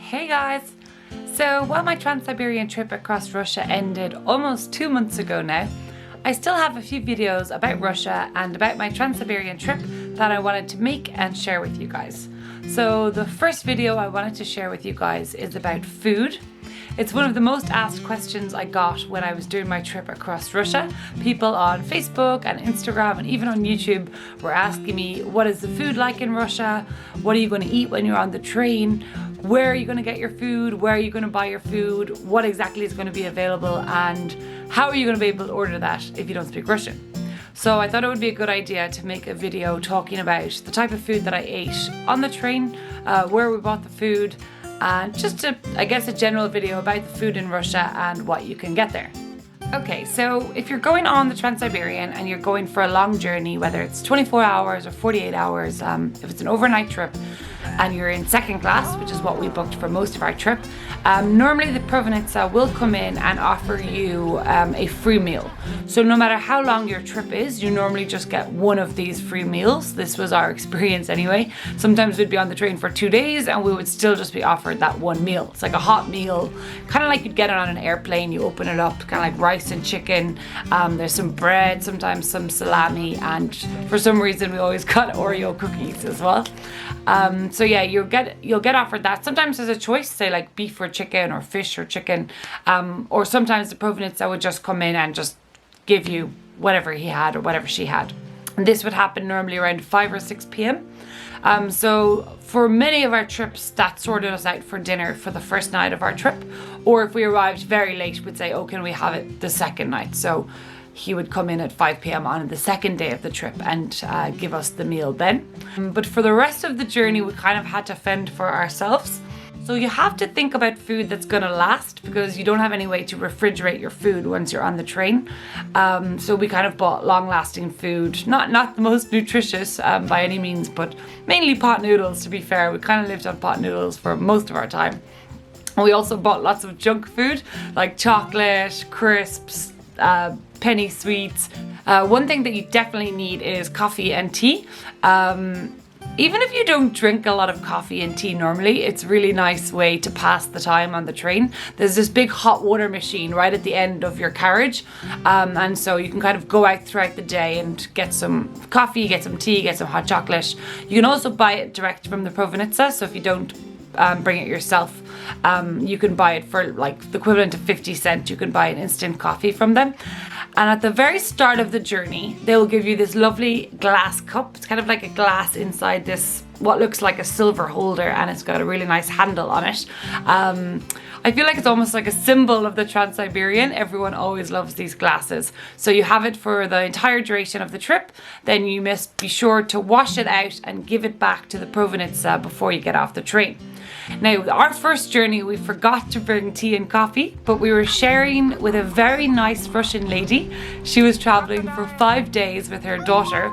Hey guys! So while my Trans Siberian trip across Russia ended almost 2 months ago now, I still have a few videos about Russia and about my Trans Siberian trip that I wanted to make and share with you guys. So the first video I wanted to share with you guys is about food. It's one of the most asked questions I got when I was doing my trip across Russia. People on Facebook and Instagram and even on YouTube were asking me, what is the food like in Russia? What are you going to eat when you're on the train? Where are you going to get your food? Where are you going to buy your food? What exactly is going to be available? And how are you going to be able to order that if you don't speak Russian? So I thought it would be a good idea to make a video talking about the type of food that I ate on the train, where we bought the food, and just a general video about the food in Russia and what you can get there. Okay, so if you're going on the Trans Siberian and you're going for a long journey, whether it's 24 hours or 48 hours, if it's an overnight trip and you're in second class, which is what we booked for most of our trip, normally the Provinitsa will come in and offer you a free meal. So no matter how long your trip is, you normally just get one of these free meals. This was our experience anyway. Sometimes we'd be on the train for 2 days and we would still just be offered that one meal. It's like a hot meal, kind of like you'd get it on an airplane. You open it up, kind of like rice and chicken. There's some bread, sometimes some salami, and for some reason we always got Oreo cookies as well. So yeah, you'll get offered that. Sometimes there's a choice, say like beef or chicken or fish or chicken, or sometimes the Provinitsa would just come in and just give you whatever he had or whatever she had. And this would happen normally around 5 or 6 p.m. So for many of our trips, that sorted us out for dinner for the first night of our trip. Or if we arrived very late, we'd say, oh, can we have it the second night? So he would come in at 5 p.m. on the second day of the trip and give us the meal then. But for the rest of the journey, we kind of had to fend for ourselves. So you have to think about food that's gonna last, because you don't have any way to refrigerate your food once you're on the train. So we kind of bought long-lasting food, not the most nutritious by any means, but mainly pot noodles, to be fair. We kind of lived on pot noodles for most of our time. And we also bought lots of junk food, like chocolate, crisps, penny sweets. One thing that you definitely need is coffee and tea. Even if you don't drink a lot of coffee and tea normally, it's a really nice way to pass the time on the train. There's this big hot water machine right at the end of your carriage, and so you can kind of go out throughout the day and get some coffee, get some tea, get some hot chocolate. You can also buy it direct from the Provinitsa, so if you don't bring it yourself, you can buy it for like the equivalent of 50 cents. You can buy an instant coffee from them. And at the very start of the journey, they will give you this lovely glass cup. It's kind of like a glass inside this, what looks like a silver holder, and it's got a really nice handle on it. I feel like it's almost like a symbol of the Trans Siberian. Everyone always loves these glasses. So you have it for the entire duration of the trip. Then you must be sure to wash it out and give it back to the Provinitsa before you get off the train. Now, our first journey, we forgot to bring tea and coffee, but we were sharing with a very nice Russian lady. She was traveling for 5 days with her daughter,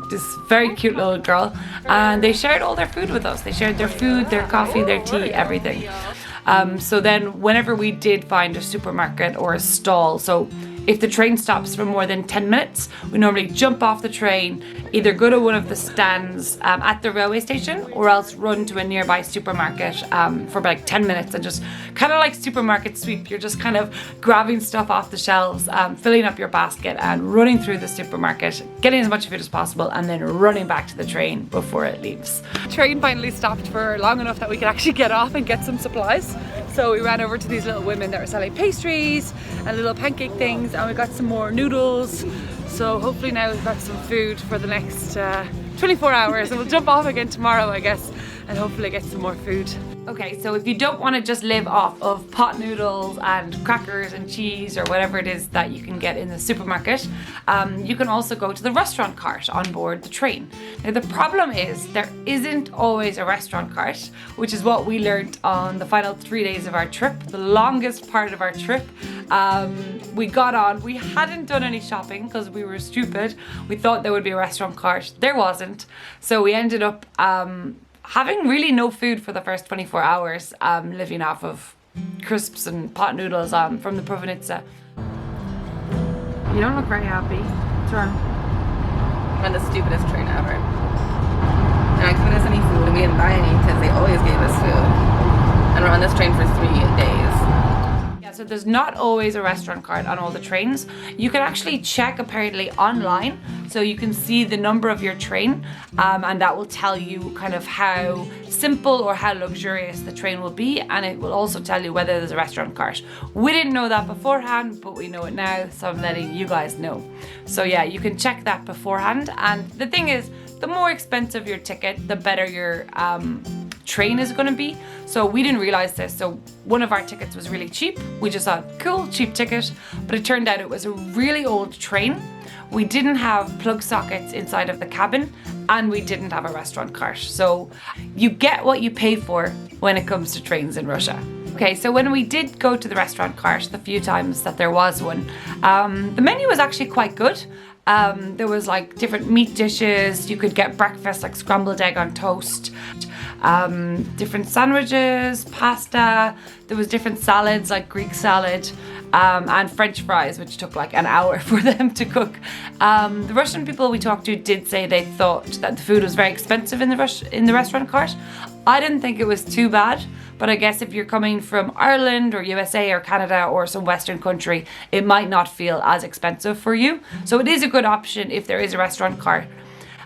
this very cute little girl, and they shared all their food with us. They shared their food, their coffee, their tea, everything. So then whenever we did find a supermarket or a stall, so if the train stops for more than 10 minutes, we normally jump off the train, either go to one of the stands at the railway station, or else run to a nearby supermarket for like 10 minutes and just kind of like supermarket sweep. You're just kind of grabbing stuff off the shelves, filling up your basket and running through the supermarket, getting as much of it as possible, and then running back to the train before it leaves. The train finally stopped for long enough that we could actually get off and get some supplies. So we ran over to these little women that were selling pastries and little pancake things, and we got some more noodles. So hopefully now we've got some food for the next 24 hours, and we'll jump off again tomorrow, I guess, and hopefully get some more food. Okay, so if you don't want to just live off of pot noodles and crackers and cheese or whatever it is that you can get in the supermarket, you can also go to the restaurant cart on board the train. Now the problem is there isn't always a restaurant cart, which is what we learned on the final 3 days of our trip, the longest part of our trip. We got on, we hadn't done any shopping because we were stupid. We thought there would be a restaurant cart, there wasn't. So we ended up having really no food for the first 24 hours, living off of crisps and pot noodles from the Provinitsa. You don't look very happy. What's wrong? I'm on the stupidest train ever. And I couldn't get us any food and we didn't buy any because they always gave us food. so there's not always a restaurant cart on all the trains. You can actually check apparently online, so you can see the number of your train, and that will tell you kind of how simple or how luxurious the train will be, and it will also tell you whether there's a restaurant cart. We didn't know that beforehand, but we know it now, so I'm letting you guys know. So yeah, you can check that beforehand, and the thing is, the more expensive your ticket, the better your train is going to be. So we didn't realize this, so one of our tickets was really cheap. We just thought, cool, cheap ticket, but it turned out it was a really old train. We didn't have plug sockets inside of the cabin, and we didn't have a restaurant cart. So you get what you pay for when it comes to trains in Russia. Okay, so when we did go to the restaurant cart, the few times that there was one, the menu was actually quite good. There was like different meat dishes. You could get breakfast like scrambled egg on toast, different sandwiches, pasta. There was different salads like Greek salad, and French fries, which took like an hour for them to cook. The Russian people we talked to did say they thought that the food was very expensive in the restaurant cart. I didn't think it was too bad, but I guess if you're coming from Ireland or USA or Canada or some Western country, it might not feel as expensive for you. So it is a good option if there is a restaurant cart.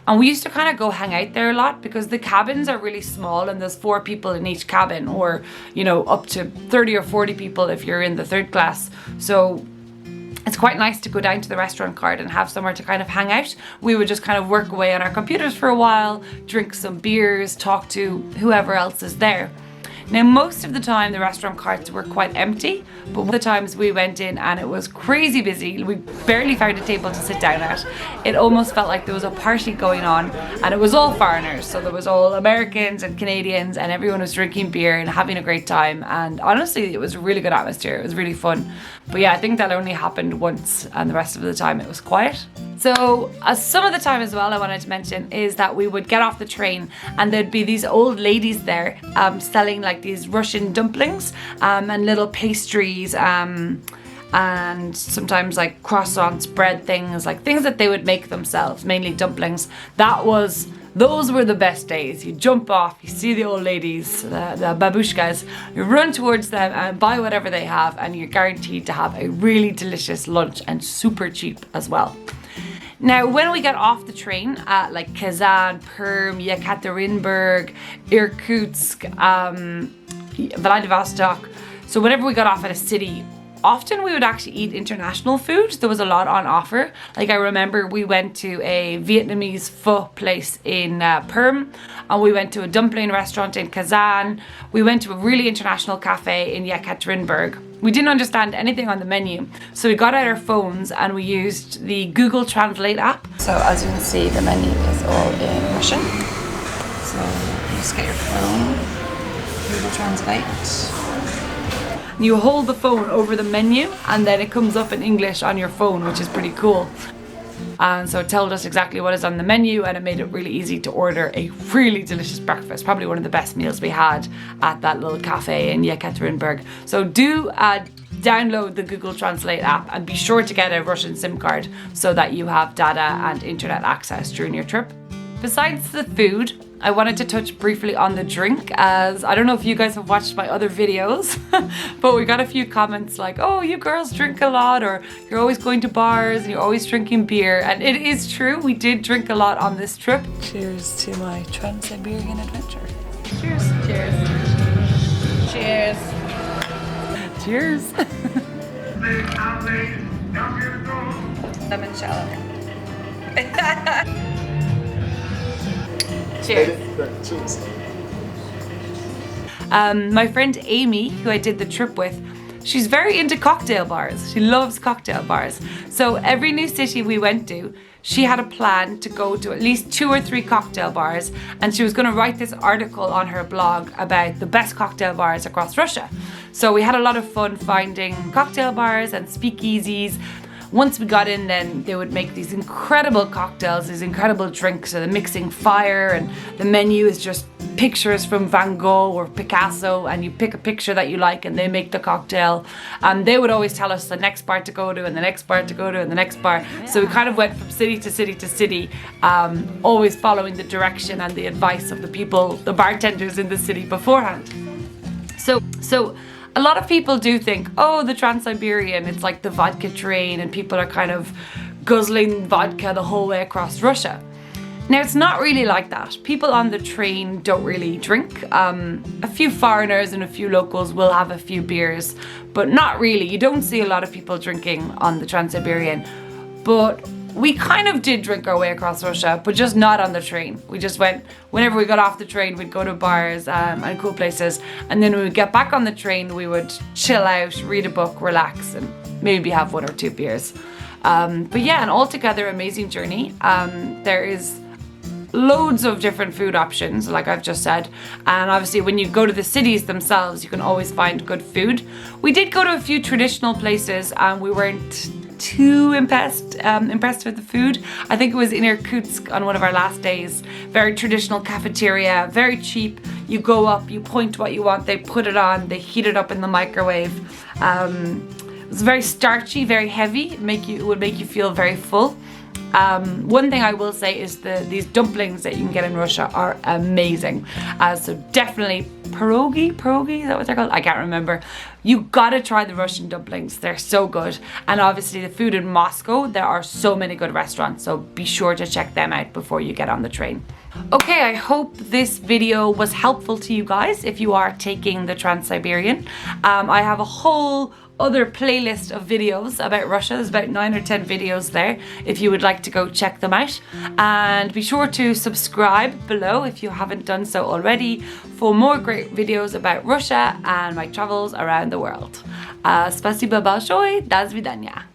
And we used to kind of go hang out there a lot because the cabins are really small and there's 4 people in each cabin, or, you know, up to 30 or 40 people if you're in the 3rd class. So it's quite nice to go down to the restaurant cart and have somewhere to kind of hang out. We would just kind of work away on our computers for a while, drink some beers, talk to whoever else is there. Now, most of the time the restaurant carts were quite empty, but one of the times we went in and it was crazy busy. We barely found a table to sit down at. It almost felt like there was a party going on, and it was all foreigners. So there was all Americans and Canadians, and everyone was drinking beer and having a great time. And honestly, it was a really good atmosphere. It was really fun. But yeah, I think that only happened once, and the rest of the time it was quiet. So some of the time as well, I wanted to mention is that we would get off the train and there'd be these old ladies there selling like these Russian dumplings and little pastries and sometimes like croissants, bread things, like things that they would make themselves, mainly dumplings. Those were the best days. You jump off, you see the old ladies, the babushkas, you run towards them and buy whatever they have, and you're guaranteed to have a really delicious lunch and super cheap as well. Now, when we got off the train at like Kazan, Perm, Yekaterinburg, Irkutsk, Vladivostok, so whenever we got off at a city, often we would actually eat international food. There was a lot on offer. Like I remember we went to a Vietnamese pho place in Perm, and we went to a dumpling restaurant in Kazan. We went to a really international cafe in Yekaterinburg. We didn't understand anything on the menu, so we got out our phones and we used the Google Translate app. So as you can see, the menu is all in Russian. So you just get your phone, Google Translate. You hold the phone over the menu and then it comes up in English on your phone, which is pretty cool. And so it told us exactly what is on the menu, and it made it really easy to order a really delicious breakfast. Probably one of the best meals we had at that little cafe in Yekaterinburg. So do download the Google Translate app and be sure to get a Russian SIM card so that you have data and internet access during your trip. Besides the food, I wanted to touch briefly on the drink, as I don't know if you guys have watched my other videos, but we got a few comments like, oh, you girls drink a lot, or you're always going to bars and you're always drinking beer. And it is true, we did drink a lot on this trip. Cheers to my Trans Siberian adventure. Cheers. Cheers. Cheers. Cheers. Lemon shallow. Cheers. My friend Amy, who I did the trip with, she's very into cocktail bars. She loves cocktail bars. So every new city we went to, she had a plan to go to at least 2 or 3 cocktail bars, and she was going to write this article on her blog about the best cocktail bars across Russia. So we had a lot of fun finding cocktail bars and speakeasies. Once we got in, then they would make these incredible cocktails, these incredible drinks, so the mixing fire, and the menu is just pictures from Van Gogh or Picasso, and you pick a picture that you like and they make the cocktail. They would always tell us the next bar to go to and the next bar to go to and the next bar. So we kind of went from city to city to city, always following the direction and the advice of the people, the bartenders in the city beforehand. So A lot of people do think, oh, the Trans-Siberian, it's like the vodka train and people are kind of guzzling vodka the whole way across Russia. Now, it's not really like that. People on the train don't really drink. A few foreigners and a few locals will have a few beers, but not really. You don't see a lot of people drinking on the Trans-Siberian. But we kind of did drink our way across Russia, but just not on the train. We just went, whenever we got off the train, we'd go to bars and cool places. And then when we get back on the train, we would chill out, read a book, relax, and maybe have 1 or 2 beers. But yeah, an altogether amazing journey. There is loads of different food options, like I've just said, and obviously when you go to the cities themselves, you can always find good food. We did go to a few traditional places and we weren't too impressed with the food. I think it was in Irkutsk on one of our last days. Very traditional cafeteria, very cheap. You go up, you point what you want, they put it on, they heat it up in the microwave. It was very starchy, very heavy. It would make you feel very full. One thing I will say is these dumplings that you can get in Russia are amazing. So definitely pierogi, is that what they're called? I can't remember. You gotta try the Russian dumplings. They're so good. And obviously the food in Moscow, there are so many good restaurants. So be sure to check them out before you get on the train. Okay, I hope this video was helpful to you guys if you are taking the Trans-Siberian. I have a whole other playlist of videos about Russia. There's about 9 or 10 videos there if you would like to go check them out. And be sure to subscribe below if you haven't done so already for more great videos about Russia and my travels around the world. Spasibo большое, до свидания.